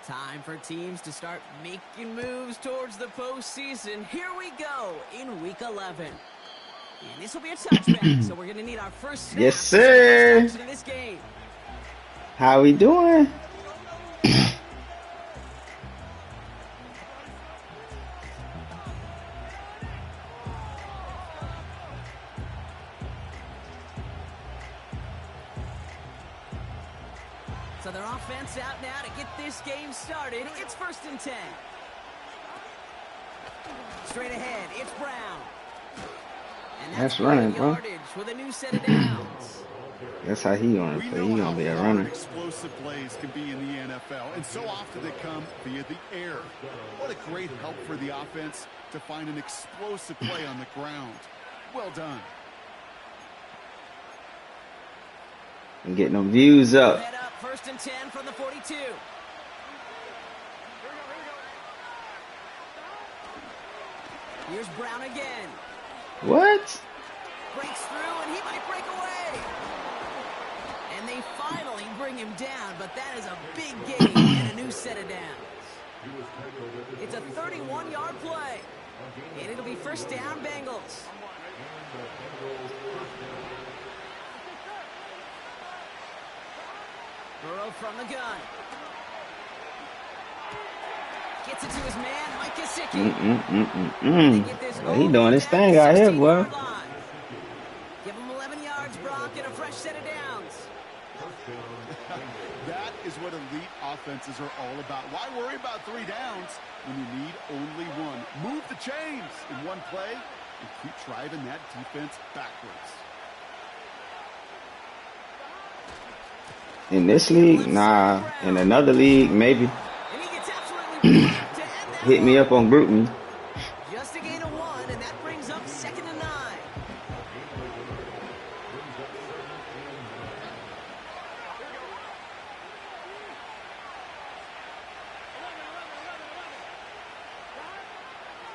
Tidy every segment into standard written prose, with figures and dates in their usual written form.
Time for teams to start making moves towards the postseason. Here we go in Week 11. And this will be a touchback, so we're going to need our first snap. Yes, sir. To this game. How we doing? So their offense out now to get this game started. It's 1st and 10. Straight ahead, it's Brown. And that's running, bro. With a new set of downs. That's how he gonna play. He gonna be a runner. Explosive plays can be in the NFL, and so often they come via the air. What a great help for the offense to find an explosive play on the ground. Well done. And getting them views up. Head up, 1st and 10 from the 42. Here's Brown again. What? Breaks through, and he might break away. And they finally bring him down, but that is a big gain and a new set of downs. It's a 31-yard play, and it'll be 1st down, Bengals. Burrow from the gun. Gets it to his man, Mike Gesicki. Well, he doing his thing out here, boy. Give him 11 yards, Brock, and a fresh set of downs. That is what elite offenses are all about. Why worry about 3 downs when you need only 1? Move the chains in one play and keep driving that defense backwards. In this league, nah. In another league, maybe. Hit me up on GroupMe. Just a gain of 1, and that brings up 2nd and 9.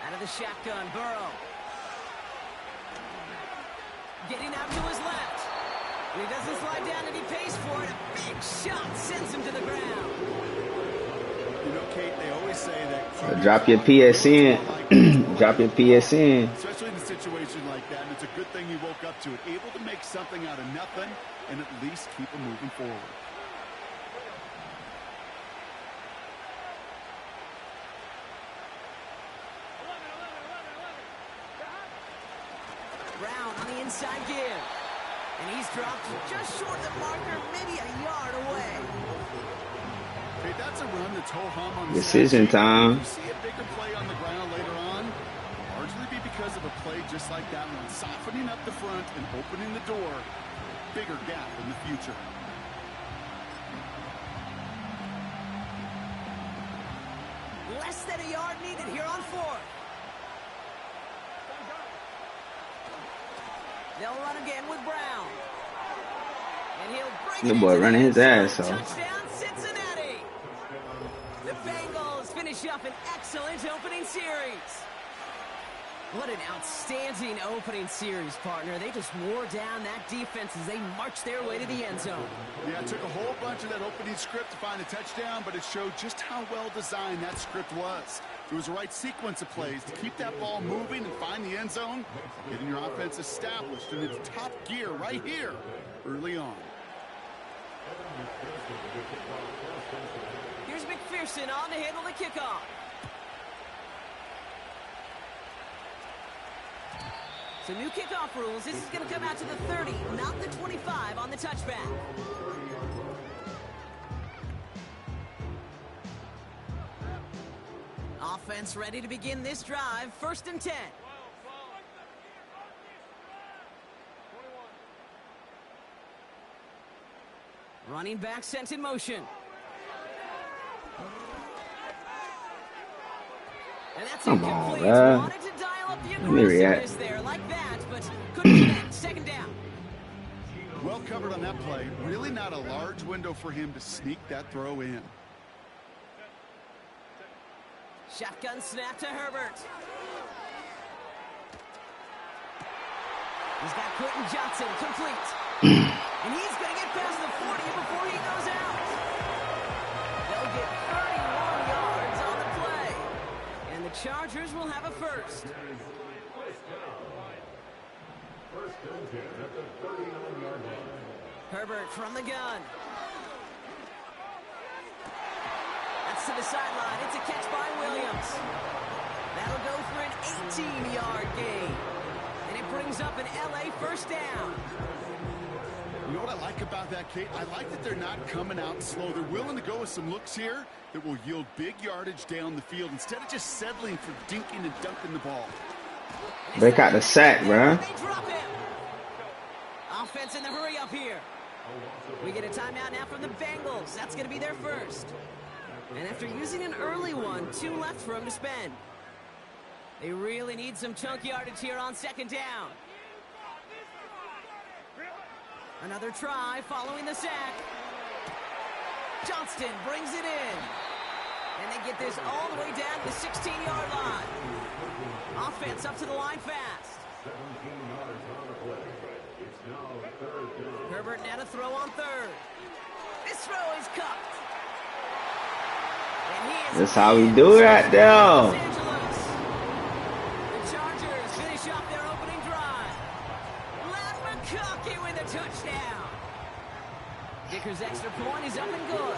Out of the shotgun, Burrow. Getting out to his left. He doesn't slide down, and he pays for it. A big shot sends him to the ground. You know, Kate, they always say that... So drop your PSN. Drop your PSN. Especially in a situation like that, and it's a good thing he woke up to it. Able to make something out of nothing and at least keep him moving forward. Brown on the inside give. And he's dropped just short of the marker, maybe a yard away. Hey, that's a run that's ho-hum on the decision time. You see a bigger play on the ground later on, largely be because of a play just like that one, softening up the front and opening the door. Bigger gap in the future. Less than a yard needed here on 4th. They'll run again with Brown. And he'll bring The boy running his ass off. Touchdown, Cincinnati. The Bengals finish up an excellent opening series. What an outstanding opening series, partner. They just wore down that defense as they marched their way to the end zone. Yeah, it took a whole bunch of that opening script to find a touchdown, but it showed just how well designed that script was. It was the right sequence of plays to keep that ball moving and find the end zone, getting your offense established in its top gear right here early on. Here's McPherson on to handle the kickoff. So new kickoff rules. This is going to come out to the 30, not the 25 on the touchback. Offense ready to begin this drive. 1st and 10. Running back sent in motion. And that's incomplete. Wanted to dial up the aggressiveness there like that, but couldn't connect. 2nd down. Well covered on that play. Really not a large window for him to sneak that throw in. Shotgun snap to Herbert. He's got Quentin Johnson complete. And he's going to get past the 40 before he goes out. They'll get 31 Chargers will have a first. Herbert from the gun. That's to the sideline. It's a catch by Williams. That'll go for an 18-yard gain. And it brings up an LA first down. You know what I like about that, Kate? I like that they're not coming out slow. They're willing to go with some looks here that will yield big yardage down the field instead of just settling for dinking and dunking the ball. Break out the sack, bro. They drop him. Offense in the hurry up here. We get a timeout now from the Bengals. That's going to be their first. And after using an early one, 2 left for them to spend. They really need some chunk yardage here on second down. Another try following the sack. Johnston brings it in. And they get this all the way down to the 16-yard line. Offense up to the line fast. Herbert now to throw on third. This throw is cupped. That's how we do that, though. The Chargers finish off their opening drive. Len McConkey with a touchdown. Dicker's extra point is up and good.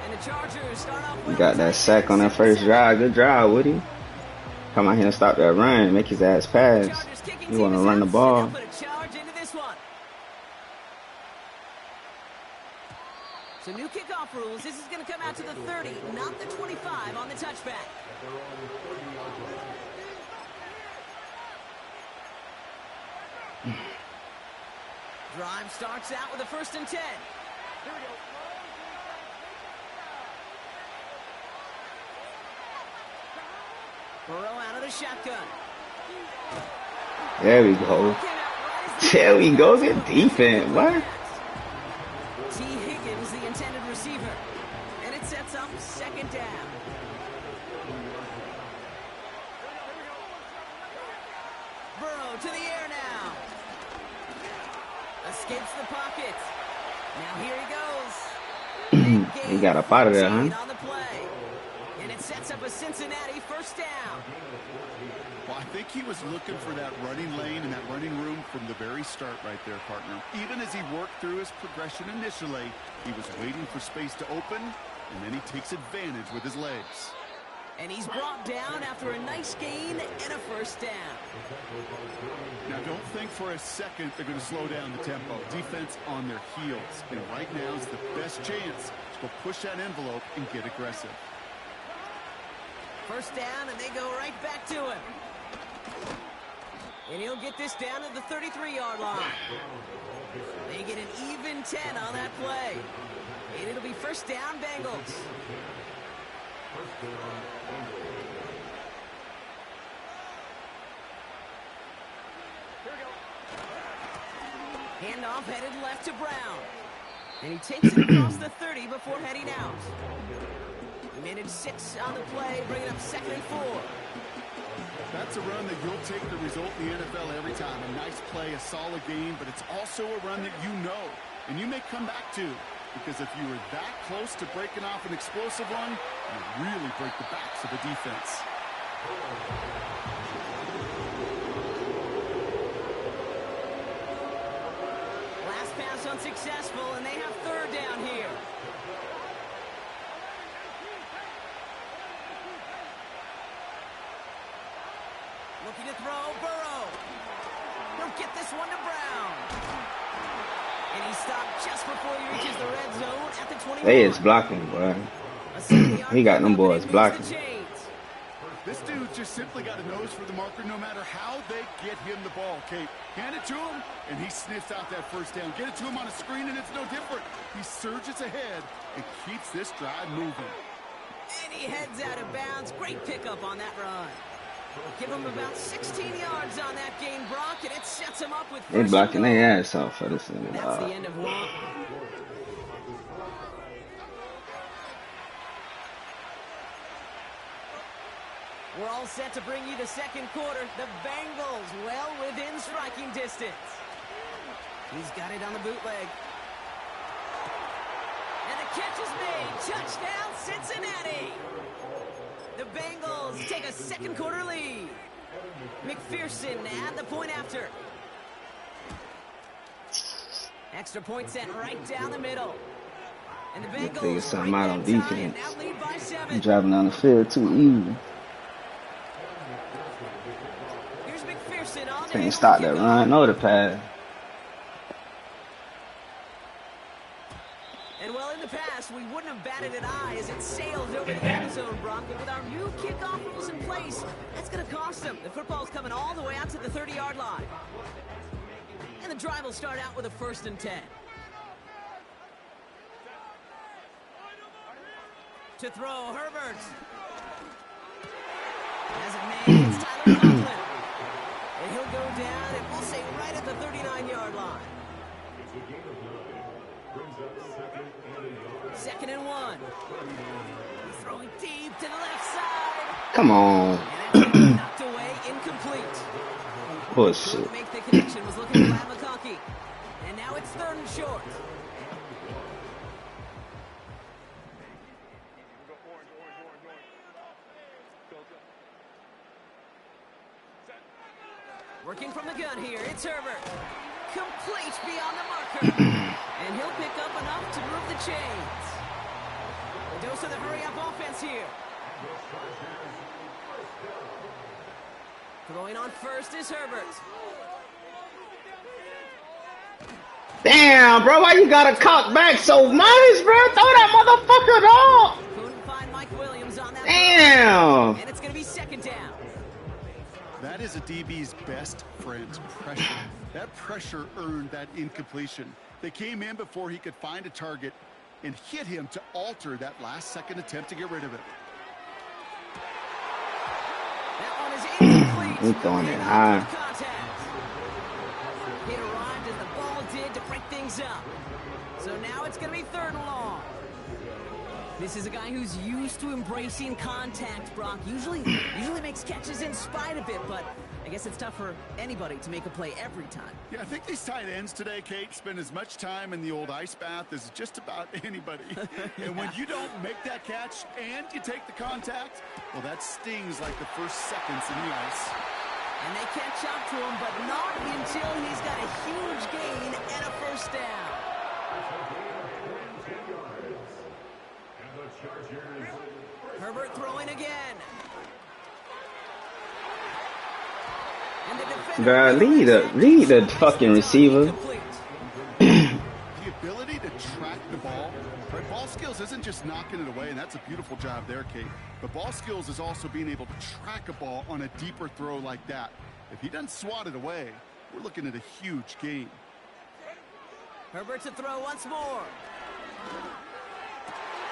And the Chargers start off You got that sack on that first drive. Good drive, Woody. Come out here and stop that run. Make his ass pass. You want to run the ball. So new kickoff rules. This is going to come out to the 30, not the 25 on the touchback. Drive starts out with a 1st and 10. Here we go. Burrow out of the shotgun. There we go. There we go. Good defense. What? T. Higgins, the intended receiver. And it sets up second down. Burrow to the air now. Escapes the pocket. Now here he goes. He got up out of there, huh? On the play. And it sets up a Cincinnati first down. Well, I think he was looking for that running lane and that running room from the very start right there, partner. Even as he worked through his progression initially, he was waiting for space to open, and then he takes advantage with his legs. And he's brought down after a nice gain and a first down. Now, don't think for a second they're going to slow down the tempo. Defense on their heels. And right now is the best chance to go push that envelope and get aggressive. First down, and they go right back to him. And he'll get this down to the 33-yard line. They get an even 10 on that play. And it'll be first down, Bengals. Handoff headed left to Brown. And he takes it across the 30 before heading out. Minute 6 on the play, bringing up 2nd and 4. That's a run that you'll take the result in the NFL every time. A nice play, a solid game, but it's also a run that you know and you may come back to, because if you were that close to breaking off an explosive run, you really break the backs of the defense. Last pass unsuccessful, and they have 3rd down here. Looking to throw, Burrow. He'll get this one to Brown. And he stopped just before he reaches the red zone at the 21. They is blocking, boy. He got them boys blocking. This dude just simply got a nose for the marker no matter how they get him the ball, Kate. Hand it to him, and he sniffs out that first down. Get it to him on a screen, and it's no different. He surges ahead and keeps this drive moving. And he heads out of bounds. Great pickup on that run. Give him about 16 yards on that gain, Brock, and it sets him up with. They blocking their ass off for this thing. That's the end of one. We're all set to bring you the second quarter. The Bengals well within striking distance. He's got it on the bootleg. And the catch is made. Touchdown, Cincinnati. The Bengals take a second quarter lead. McPherson at the point after. Extra point sent right down the middle. And the Bengals figure something out on tie and defense. now lead by 7. I'm driving down the field too easy. Here's McPherson on the Can't stop that run or the pass. And well, in the past, we wouldn't have batted an eye as it sails over the end zone, Brock. But with our new kickoff rules in place, that's going to cost them. The football's coming all the way out to the 30-yard line. And the drive will start out with a 1st and 10. To throw, Herbert. As it may, it's Tyler Conklin. And he'll go down, and we'll say right at the 39-yard line. 2nd and 1. Throwing deep to the left side. Come on. And knocked away, incomplete. Push Couldn't it. make the connection, was looking for McConkey. And now it's 3rd and short. Working from the gun here, it's Herbert. Complete beyond the marker. And he'll pick up enough to move the chains. A dose of the hurry-up offense here. Throwing on first is Herbert. Damn, bro, why you gotta cock back so much, bro? Throw that motherfucker, dog. Couldn't find Mike Williams on that. Damn. And it's going to be 2nd down. That is a DB's best friend, pressure. That pressure earned that incompletion. They came in before he could find a target and hit him to alter that last-second attempt to get rid of it. That one is incomplete. He's throwing it high. It arrived as the ball did to break things up. So now it's going to be 3rd and long. This is a guy who's used to embracing contact, Brock. Usually makes catches in spite of it, but I guess it's tough for anybody to make a play every time. Yeah, I think these tight ends today, Kate, spend as much time in the old ice bath as just about anybody. And when you don't make that catch and you take the contact, well, that stings like the first seconds in the ice. And they catch up to him, but not until he's got a huge gain and a 1st down. Herbert throwing again. And the defender Bro, lead the fucking receiver. The ability to track the ball, right? Ball skills isn't just knocking it away, and that's a beautiful job there, Kate. But ball skills is also being able to track a ball on a deeper throw like that. If he doesn't swat it away, we're looking at a huge gain. Herbert to throw once more.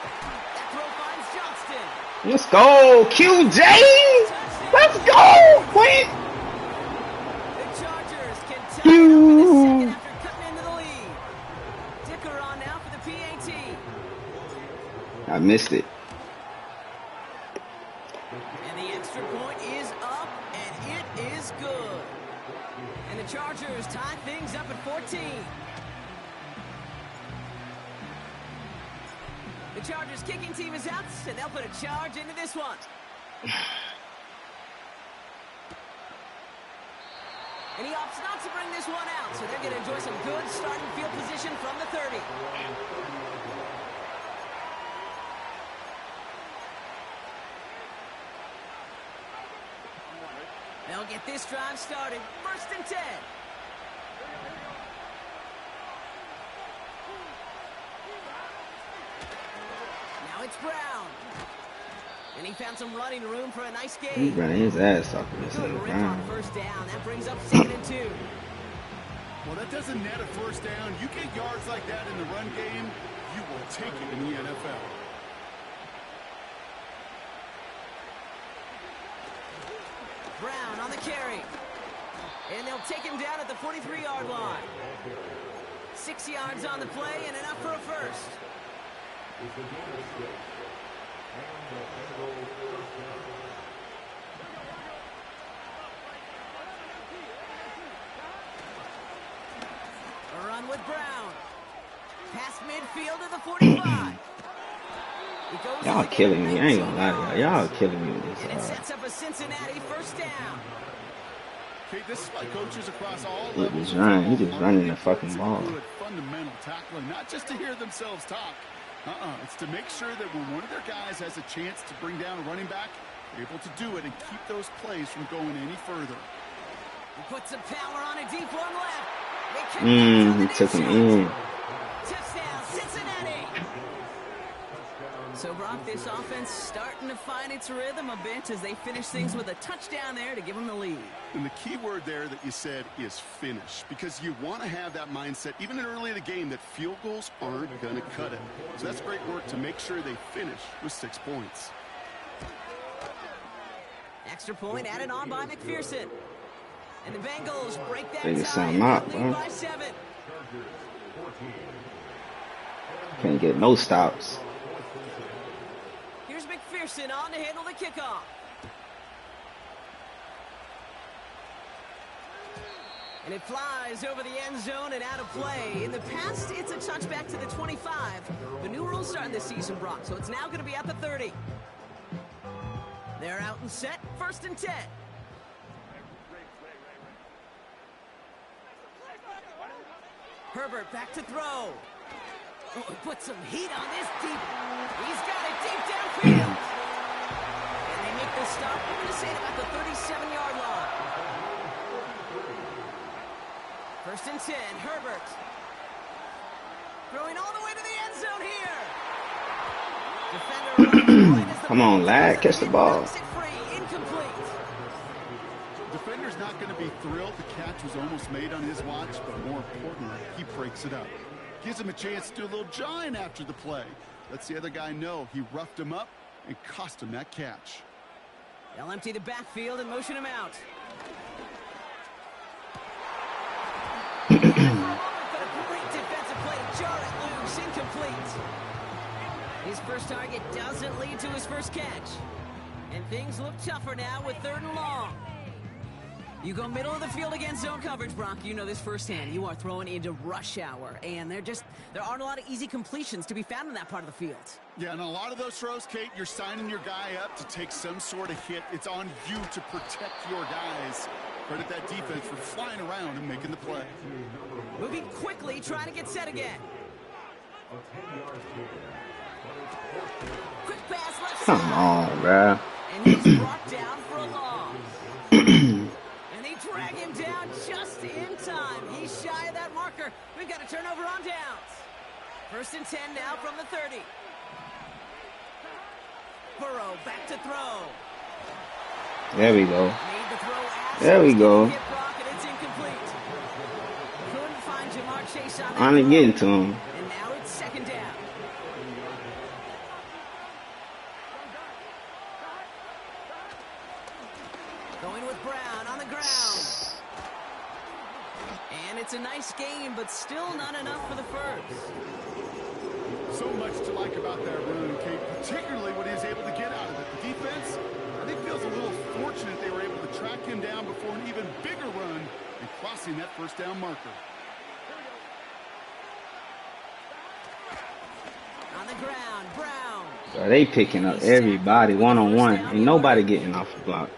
That throw finds Johnston. Let's go, QJ! Let's go, Quinn! The Chargers can tie it up in a second after cutting into the lead. Dicker on now for the PAT. I missed it. And the extra point is up, and it is good. And the Chargers tie things up at 14. The Chargers kicking team is out, and they'll put a charge into this one. And he opts not to bring this one out, so they're going to enjoy some good starting field position from the 30. They'll get this drive started. 1st and 10. Now it's Brown. And he found some running room for a nice He's game. running his ass off of this Good little rip on ground. 1st down. That brings up 2nd and 2. Well, that doesn't net a 1st down. You get yards like that in the run game, you will take it in the NFL. Brown on the carry. And they'll take him down at the 43-yard line. 6 yards on the play and enough for a 1st. A run with Brown. Past midfield to the 45. It goes Y'all to the killing me. I ain't 19 gonna lie to y'all. Y'all killing me with and it this. sets up a Cincinnati first down. Okay, this is why coaches across all With levels this of run, he football just are running the the fucking importance of ball. good fundamental tackling, not just to hear themselves talk. It's to make sure that when one of their guys has a chance to bring down a running back, they're able to do it and keep those plays from going any further. He put some power on a deep one left. They connect on the He deep took him shot. in. Touchdown, Cincinnati. So, Brock, this offense starting to find its rhythm a bit as they finish things with a touchdown there to give them the lead. And the key word there that you said is finish, because you want to have that mindset, even early in the game, that field goals aren't going to cut it. So that's great work to make sure they finish with 6 points. Extra point added on by McPherson. And the Bengals break that Figure tie something and out, lead bro. by 7. Can't get no stops. Here's McPherson on to handle the kickoff. And it flies over the end zone and out of play. In the past, it's a touchback to the 25. The new rules starting this season, Brock, so it's now going to be at the 30. They're out and set, 1st and 10. Herbert back to throw. Oh, put some heat on this deep. He's got it deep downfield. And they make the stop. I'm going to say it about the 37-yard line. 1st and 10, Herbert. Throwing all the way to the end zone here. Defender right as the Come on, lad. Catch the ball. knocks it free. Incomplete. Defender's not going to be thrilled the catch was almost made on his watch, but more importantly, he breaks it up. Gives him a chance to do a little jawing after the play. Lets the other guy know he roughed him up and cost him that catch. They'll empty the backfield and motion him out. For a moment, but a great defensive play to jar it loose. Incomplete. His first target doesn't lead to his first catch. And things look tougher now with 3rd and long. You go middle of the field against zone coverage, Brock. You know this firsthand. You are throwing into rush hour, and there aren't a lot of easy completions to be found in that part of the field. Yeah, and a lot of those throws, Kate, you're signing your guy up to take some sort of hit. It's on you to protect your guys. Credit that defense for flying around and making the play. Moving quickly, trying to get set again. Quick pass left side. Come on, bruh. And he's brought down for a loss. And they drag him down just in time. He's shy of that marker. We've got a turnover on downs. 1st and 10 now from the 30. Burrow back to throw. There we go. Made the throw as There we go. hit Brock, and it's incomplete. Couldn't find Jamar Chase on that Finally throw. getting to him. And now it's 2nd down. Going with Brown on the ground. And it's a nice game, but still not enough for the first. So much to like about that run, Kate, particularly what he was able to get out of it. The defense, I think, feels a little fortunate they were able to track him down before an even bigger run and crossing that 1st down marker. On the ground, Brown. Bro, they picking up everybody one-on-one. Ain't nobody getting off the block.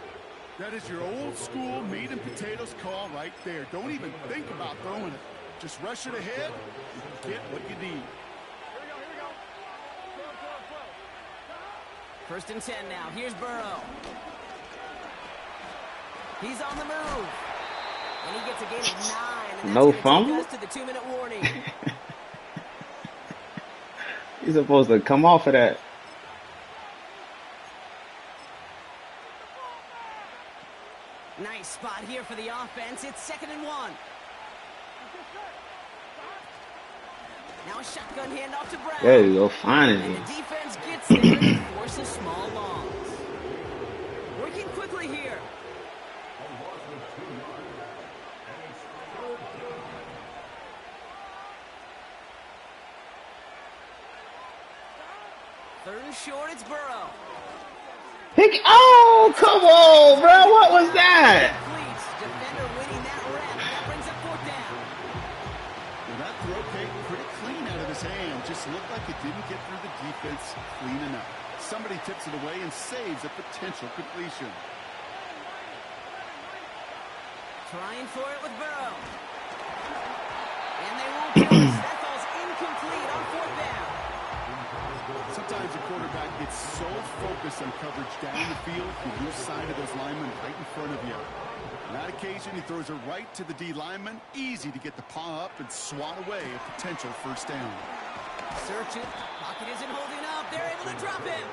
That is your old school meat and potatoes call right there. Don't even think about throwing it. Just rush it ahead and get what you need. 1st and 10 now. Here's Burrow. He's on the move. And he gets a gain of 9. And No that's fumble? going to take us to the 2-minute warning. He's supposed to come off of that. Nice spot here for the offense. It's 2nd and 1. Now a shotgun handoff to Brown. There you go. And Finally. the defense gets there and force a small loss. Working quickly here. Third and short, it's Burrow. Oh, come on, bro. What was that? Completes. Defender winning that rep. That brings up 4th down. Well, that throw, Kate, pretty clean out of his hand. Just looked like like it didn't get through the defense clean enough. Somebody tips it away and saves a potential completion. Trying for it with Burrow. And they won't do it. That falls incomplete on 4th down. Sometimes a quarterback gets so focused on coverage down the field, you lose sight of those linemen right in front of you. On that occasion, he throws it right to the D lineman. Easy to get the paw up and swat away a potential 1st down. Search it. Pocket isn't holding up. They're able to drop him.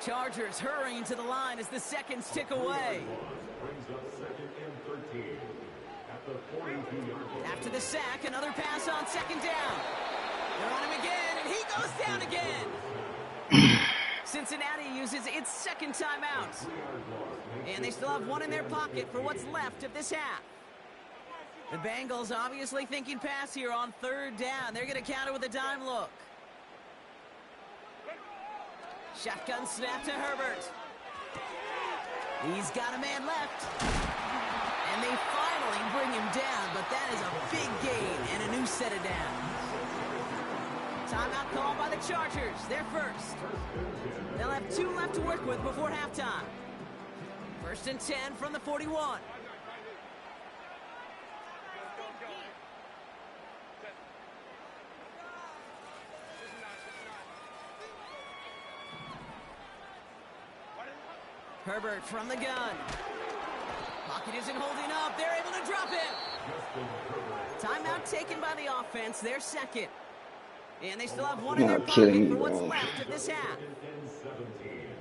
Chargers hurrying to the line as the seconds tick away. After the sack, another pass on 2nd down. They're on him again, and he goes down again. Cincinnati uses its 2nd timeout. And they still have one in their pocket for what's left of this half. The Bengals obviously thinking pass here on 3rd down. They're going to counter with a dime look. Shotgun snap to Herbert. He's got a man left. And they finally bring him down, but that is a big gain and a new set of downs. Timeout called by the Chargers. They're first. They'll have 2 left to work with before halftime. 1st and 10 from the 41. Herbert from the gun. Pocket isn't holding up. They're able to drop him. Timeout taken by the offense. They're 2nd. And they still have one in their pocket for what's left of this half.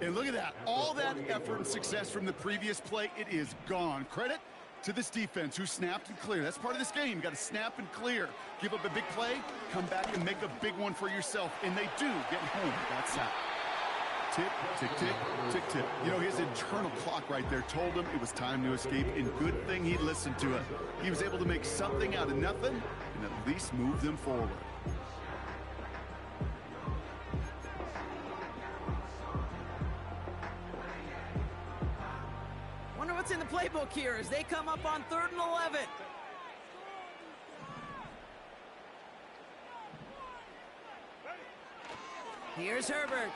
And look at that. All that effort and success from the previous play, it is gone. Credit to this defense who snapped and cleared. That's part of this game. You got to snap and clear. Give up a big play, come back and make a big one for yourself. And they do get home. That's that. Tick, tick, tick, tick, tick. You know, his internal clock right there told him it was time to escape, and good thing he listened to it. He was able to make something out of nothing and at least move them forward. Wonder what's in the playbook here as they come up on 3rd and 11. Here's Herbert.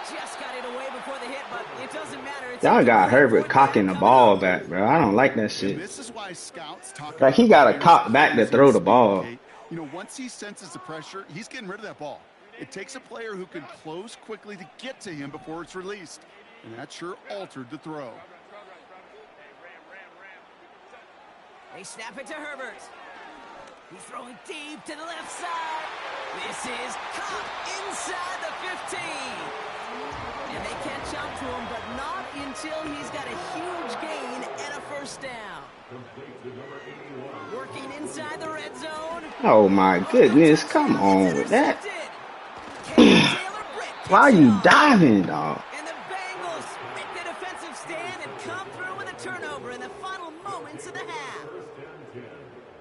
Just got it away before the hit, but it doesn't matter. Y'all got Herbert cocking the ball back, bro. I don't like that shit. This is why scouts talk like he got to cock back to throw the ball. You know, once he senses the pressure, he's getting rid of that ball. It takes a player who can close quickly to get to him before it's released. And that sure altered the throw. They snap it to Herbert. He's throwing deep to the left side. This is caught inside the 15. And they catch up to him, but not until he's got a huge gain and a 1st down. Working inside the red zone. Oh my goodness, come on with that. Why are you diving, dog? And the Bengals make the defensive stand and come through with a turnover in the final moments of the half.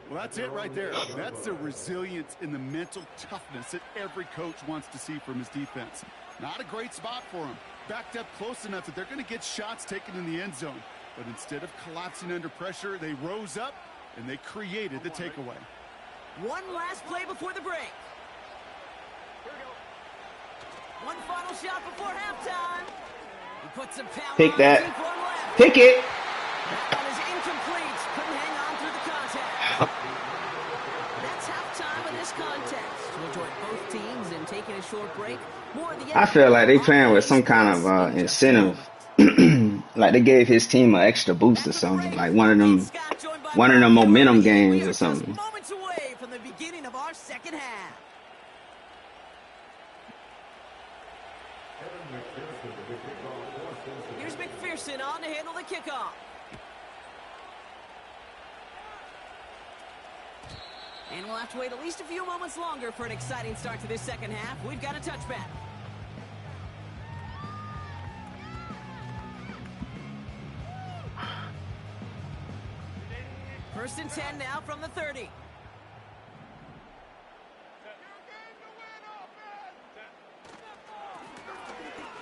Well, that's it right there. That's the resilience and the mental toughness that every coach wants to see from his defense. Not a great spot for him. Backed up close enough that they're going to get shots taken in the end zone. But instead of collapsing under pressure, they rose up and they created the takeaway. One last play before the break. One final shot before halftime. He puts some power. Pick that. Pick it. That one is incomplete. Couldn't hang on through the contact. That's halftime of this contest. We'll join both teams in taking a short break. More of the I feel like they playing with some kind of incentive. Like they gave his team an extra boost or something. Like one of them momentum games or something. Moments away from the beginning of our second half. Here's McPherson on to handle the kickoff. And we'll have to wait at least a few moments longer for an exciting start to this second half. We've got a touchback. First and 10 now from the 30.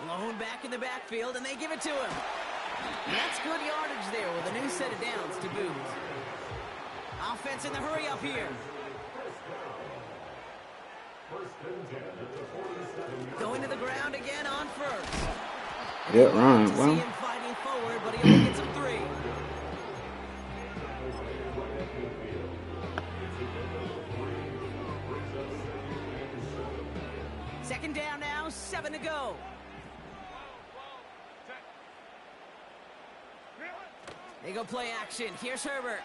Lone back in the backfield, and they give it to him. And that's good yardage there with a new set of downs to boot. Offense in the hurry up here. Going to the ground again on first. Good run, See well. him fighting forward, but he only gets him 3. Second down now, 7 to go. They go play action. Here's Herbert.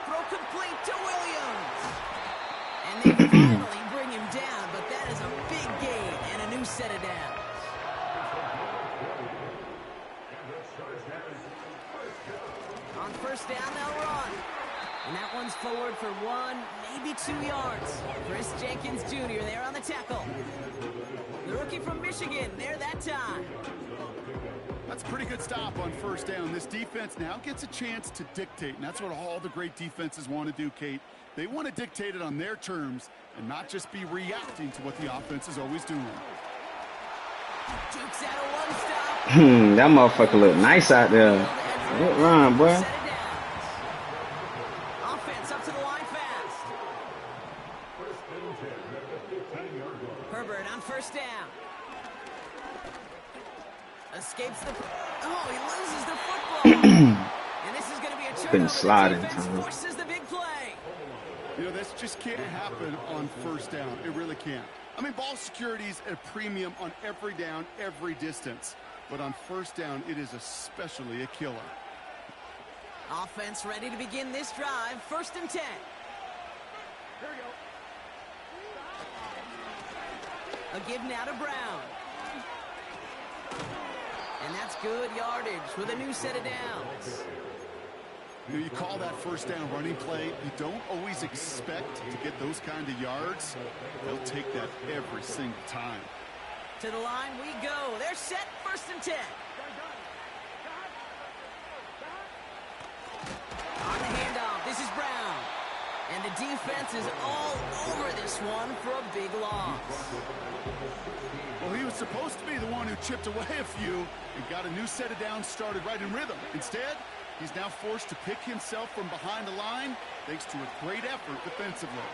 Throw complete to Williams. And they finally bring him down, but that is a big gain and a new set of downs. On first down, they'll run. And that one's forward for 1, maybe 2 yards. Chris Jenkins Jr. there on the tackle. The rookie from Michigan there that time. That's a pretty good stop on first down. This defense now gets a chance to dictate, and that's what all the great defenses want to do, Kate. They want to dictate it on their terms and not just be reacting to what the offense is always doing. Jukes out a one-stop. That motherfucker look nice out there. Good run, boy. Offense up to the line fast. Herbert on first down. Escapes the... Oh, he loses the football. And this is going to be a turnover. Couldn't slide in Defense time. forces the big play. You know, this just can't happen on first down. It really can't. I mean, ball security is a premium on every down, every distance. But on first down, it is especially a killer. Offense ready to begin this drive. 1st and 10. Here we go. A give now to Brown. And that's good yardage with a new set of downs. You know, you call that first down running play. You don't always expect to get those kind of yards. They'll take that every single time. To the line we go. They're set. 1st and 10. On the handoff, this is Brown. And the defense is all over this one for a big loss. Well, he was supposed to be the one who chipped away a few and got a new set of downs started right in rhythm. Instead, he's now forced to pick himself from behind the line thanks to a great effort defensively.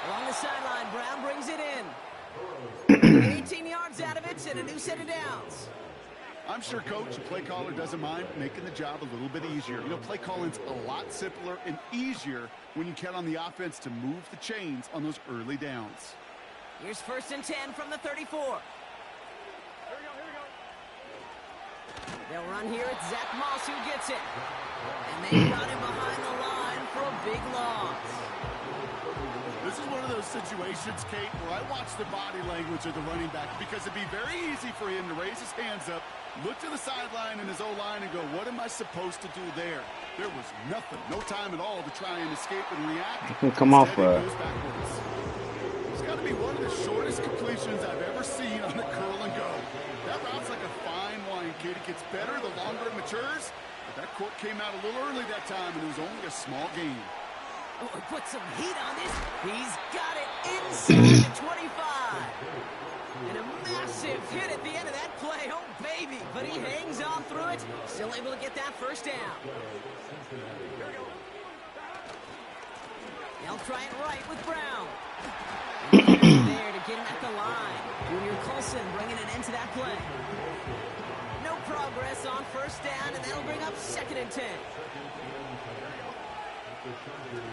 Along the sideline, Brown brings it in. 18 yards out of it and a new set of downs. I'm sure coach and play caller doesn't mind making the job a little bit easier. You know, play calling's a lot simpler and easier when you count on the offense to move the chains on those early downs. Here's 1st and 10 from the 34. Here we go. They'll run here. It's Zach Moss who gets it. And they got him behind the line for a big loss. This is one of those situations, Kate, where I watch the body language of the running back because it'd be very easy for him to raise his hands up, look to the sideline in his O-line and go, what am I supposed to do there? There was nothing, no time at all to try and escape and react. He can come off It's got to be one of the shortest completions I've ever seen on the curl and go. That route's like a fine wine, Kate. It gets better the longer it matures, but that court came out a little early that time and it was only a small gain. Oh, he put some heat on this. He's got it inside the 25. And a massive hit at the end of that play. Oh, baby. But he hangs on through it. Still able to get that first down. They'll try it right with Brown. And there to get him at the line. Junior Colson bringing an end to that play. No progress on first down, and that'll bring up 2nd and 10.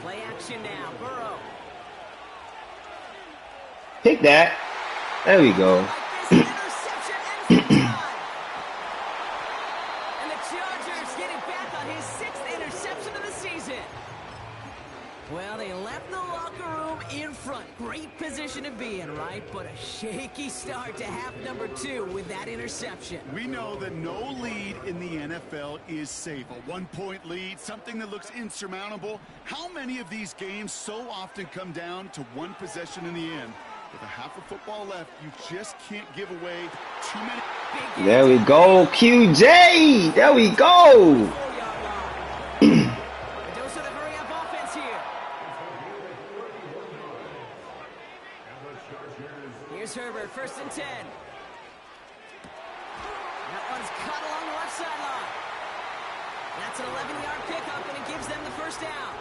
Play action now. Burrow. Take that. There we go. Interception and the Chargers getting back on his 6th interception of the season. Well, they left the locker room in front. Great position to be in, right? But a shaky start to half number 2 with that interception. We know that no lead in the NFL is safe. A 1-point lead, something that looks insurmountable. How many of these games so often come down to one possession in the end? With a half of football left, you just can't give away too many. There we go, QJ. There we go. Herbert, 1st and 10. That one's cut along the left sideline. That's an 11-yard pickup, and it gives them the first down.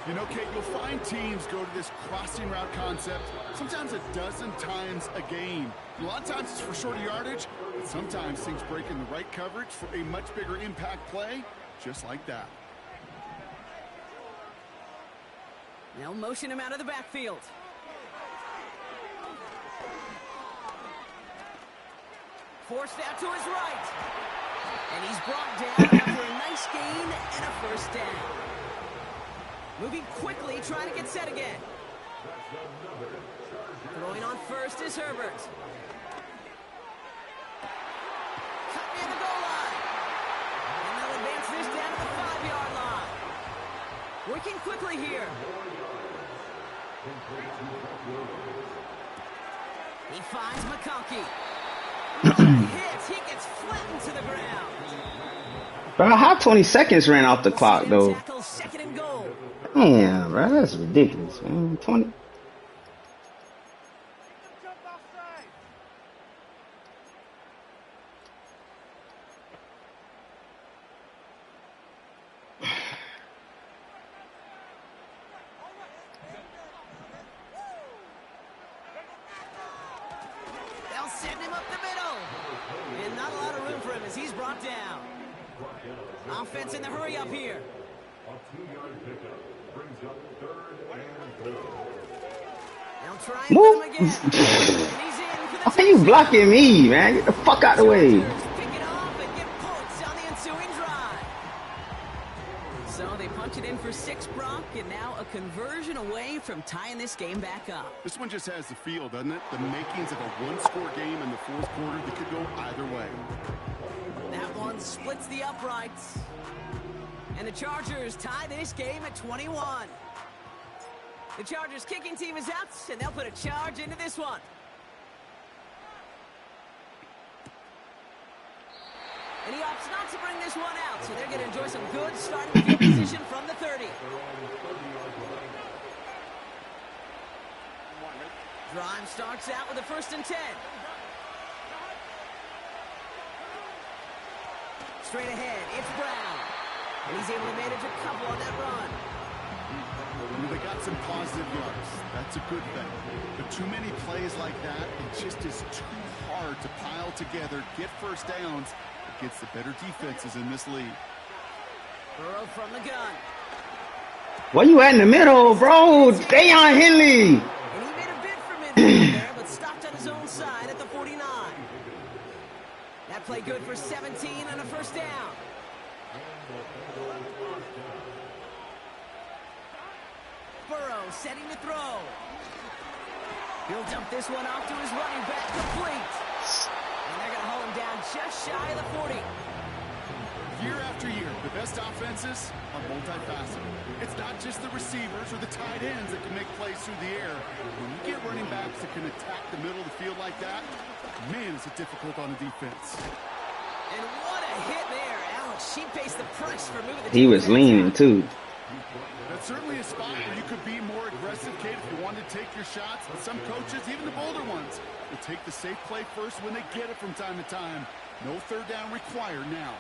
You know, Kate, you'll find teams go to this crossing route concept sometimes a dozen times a game. A lot of times it's for shorter yardage, but sometimes things break in the right coverage for a much bigger impact play, just like that. They'll motion him out of the backfield. Forced out to his right. And he's brought down after a nice gain and a first down. Moving quickly, trying to get set again. Throwing on first is Herbert. Cut near the goal line. And they'll advance this down to the 5-yard line. Working quickly here. He finds McConkey. Hits. He gets flattened to the ground. Bro, how 20 seconds ran off the clock, though? Second and goal. Damn, bro, that's ridiculous, man. 20. They'll send him up the middle. And not a lot of room for him as he's brought down. Offense in the hurry up here. They'll try and Move. him again. And he's in for the Why are you blocking me, man? Get the fuck out of the way. pick it off and get points on the ensuing drive. So they punch it in for 6, Brock, and now a conversion away from tying this game back up. This one just has the feel, doesn't it? The makings of a one-score game in the fourth quarter that could go either way. That one splits the uprights. And the Chargers tie this game at 21. The Chargers kicking team is out, and they'll put a charge into this one. And he opts not to bring this one out, so they're going to enjoy some good starting field position from the 30. Drive starts out with a 1st and 10. Straight ahead, it's Brown. And he's able to manage a couple on that run. They got some positive yards. That's a good thing. But too many plays like that, it just is too hard to pile together, get first downs against the better defenses in this league. Burrow from the gun. Where you at in the middle, bro? Dayon Henley. And he made a bid for midfield there, but stopped on his own side at the 49. That play good for 17 and a first down. Burrow setting to throw. He'll dump this one off to his running back, complete. And they're going to hold him down just shy of the 40. Year after year, the best offenses are multifaceted. It's not just the receivers or the tight ends that can make plays through the air. When you get running backs that can attack the middle of the field like that, man, is it difficult on the defense. And what a hit there. Alex, she faced the price for moving the He was leaning, too. That's certainly a spot where you could be more aggressive, Kate, if you wanted to take your shots. And some coaches, even the bolder ones, will take the safe play first when they get it from time to time. No third down required now.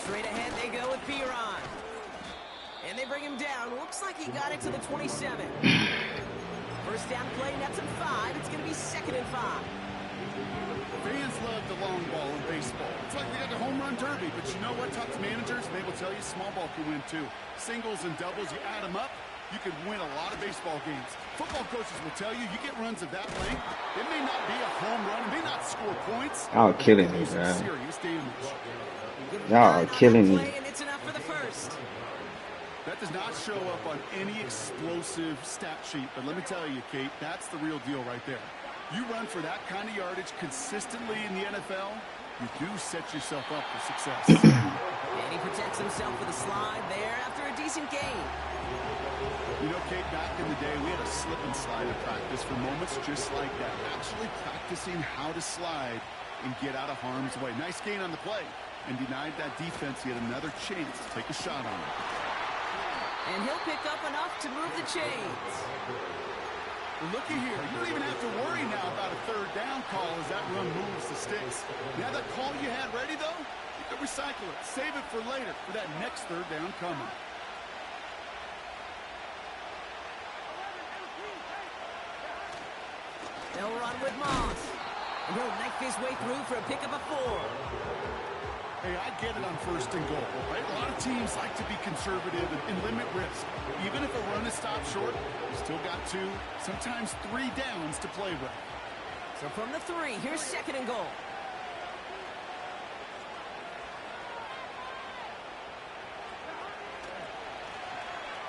Straight ahead they go with Piron. And they bring him down. Looks like he got it to the 27. First down play, nets him 5. It's going to be 2nd and 5. Fans love the long ball in baseball. It's like they got the home run derby, but you know what? Talk to managers, and they will tell you small ball can win too. Singles and doubles, you add them up, you can win a lot of baseball games. Football coaches will tell you, you get runs of that length, it may not be a home run, it may not score points. Y'all killing me, bro. Serious damage. Y'all are killing me. And it's enough for the first. That does not show up on any explosive stat sheet, but let me tell you, Kate, that's the real deal right there. You run for that kind of yardage consistently in the NFL, you do set yourself up for success. And he protects himself with a slide there after a decent gain. You know, Kate, back in the day, we had a slip and slide in practice for moments just like that. Actually practicing how to slide and get out of harm's way. Nice gain on the play, and denied that defense yet another chance to take a shot on it. And he'll pick up enough to move the chains. Looky here, you don't even have to worry now about a third down call as that run moves the sticks. You have that call you had ready, though? You can recycle it. Save it for later for that next third down coming. They'll run with Moss. And he'll knife his way through for a pickup of 4. Hey, I get it on 1st and goal, right? A lot of teams like to be conservative and limit risk. Even if a run is stopped short, you still got 2, sometimes 3 downs to play with. So from the 3, here's 2nd and goal.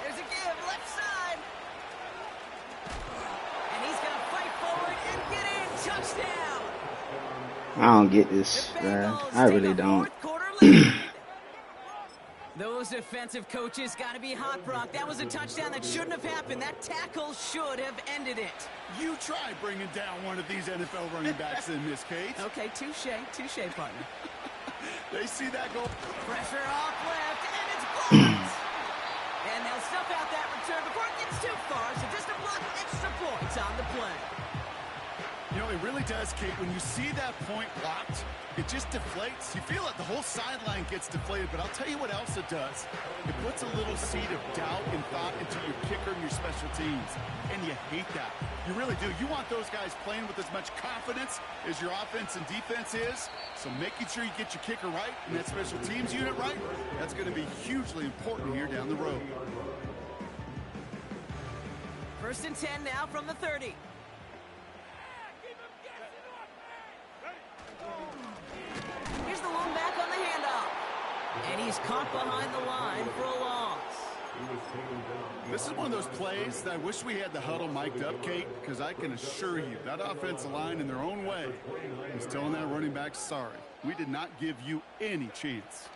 There's a give, left side. And he's going to fight forward and get in. Touchdown. I don't get this, man. I really don't. Those defensive coaches got to be hot, Brock. That was a touchdown that shouldn't have happened. That tackle should have ended it. You try bringing down one of these NFL running backs in this case. Okay, touche, partner. They see that go. Pressure off left, and it's blocked. And they'll stuff out that return before it gets too far, so just a block extra points on the play. You know, it really does, Kate. When you see that point blocked, it just deflates. You feel it. The whole sideline gets deflated. But I'll tell you what else it does. It puts a little seed of doubt and thought into your kicker and your special teams. And you hate that. You really do. You want those guys playing with as much confidence as your offense and defense is. So making sure you get your kicker right and that special teams unit right, that's going to be hugely important here down the road. 1st and 10 now from the 30. Here's the lone back on the handoff. And he's caught behind the line for a loss. This is one of those plays that I wish we had the huddle mic'd up, Kate, because I can assure you that offensive line in their own way is telling that running back, sorry, we did not give you any chance.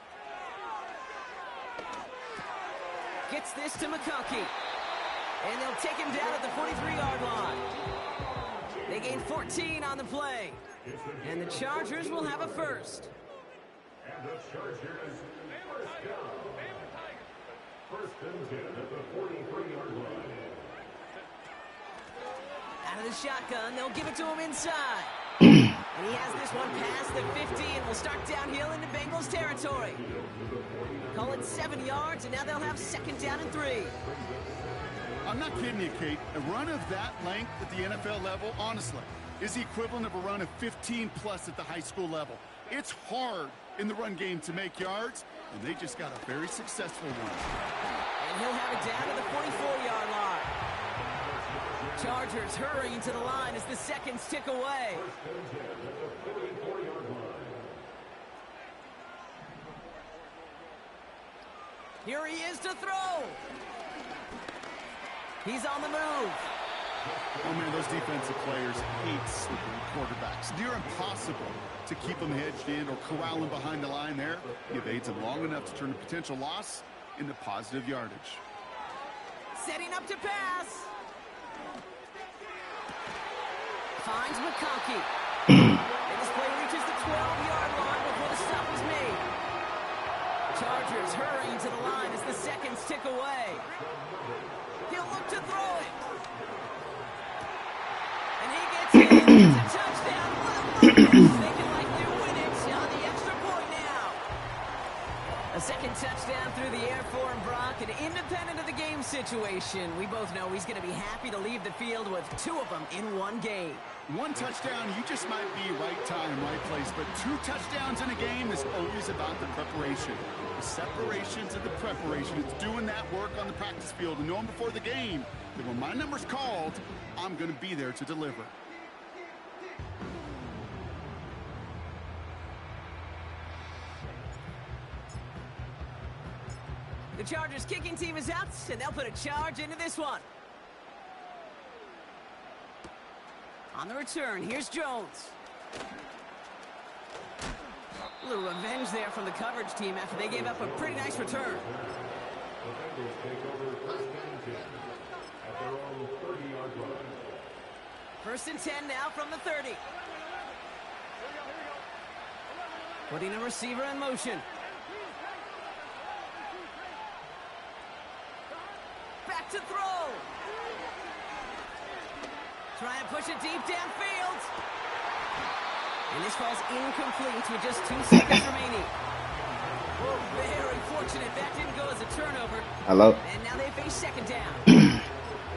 Gets this to McConkey. And they'll take him down at the 43-yard line. They gain 14 on the play. And the Chargers will have a first. And the Chargers first down. First and 10 at the 43-yard line. Out of the shotgun, they'll give it to him inside. And he has this one past the 50 and will start downhill into Bengals territory. Call it 7 yards, and now they'll have 2nd down and 3. I'm not kidding you, Kate. A run of that length at the NFL level, honestly, is the equivalent of a run of 15-plus at the high school level. It's hard in the run game to make yards, and they just got a very successful one. And he'll have it down to the 44-yard line. Chargers hurrying to the line as the seconds tick away. Here he is to throw. He's on the move. Oh, man, those defensive players hate slippery quarterbacks. Near impossible to keep them hedged in or corral them behind the line there. Give aids them long enough to turn a potential loss into positive yardage. Setting up to pass. Finds McConkey. And this play reaches the 12-yard line before the stop is made. Chargers hurrying to the line as the seconds tick away. He'll look to throw it. And he gets it. It's a touchdown. They can likely win it on the extra point now. A second touchdown through the air for him, Brock. And independent of the game situation, we both know he's going to be happy to leave the field with 2 of them in one game. One touchdown, you just might be right time, right place. But 2 touchdowns in a game is always about the preparation. The separations and the preparation. It's doing that work on the practice field and knowing before the game that when my number's called, I'm going to be there to deliver. The Chargers kicking team is out, and they'll put a charge into this one. On the return, here's Jones. A little revenge there from the coverage team after they gave up a pretty nice return. The Bengals take over first and 10 at their own 30-yard line. 1st and 10 now from the 30. Putting a receiver in motion. Back to throw. Trying to push it deep downfield. And this falls incomplete with just 2 seconds remaining. Oh, very fortunate. That didn't go as a turnover. Hello? And now they face second down.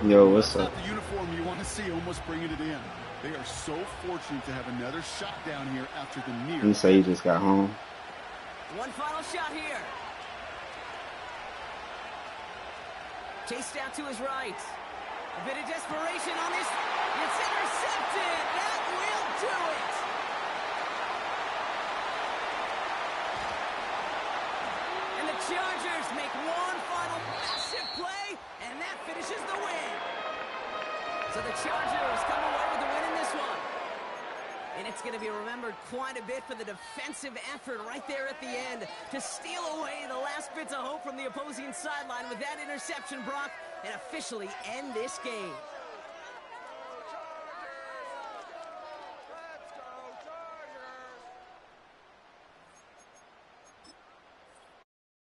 Yo, what's That's up? not the uniform you want to see, almost bringing it in. They are so fortunate to have another shot down here after the near. You say you just got home. One final shot here. Chased out to his right. A bit of desperation on this. It's intercepted. That will do it. And the Chargers make one final massive play, and that finishes the win. So the Chargers come away with the win in this one. And it's going to be remembered quite a bit for the defensive effort right there at the end to steal away the last bits of hope from the opposing sideline with that interception, Brock, and officially end this game.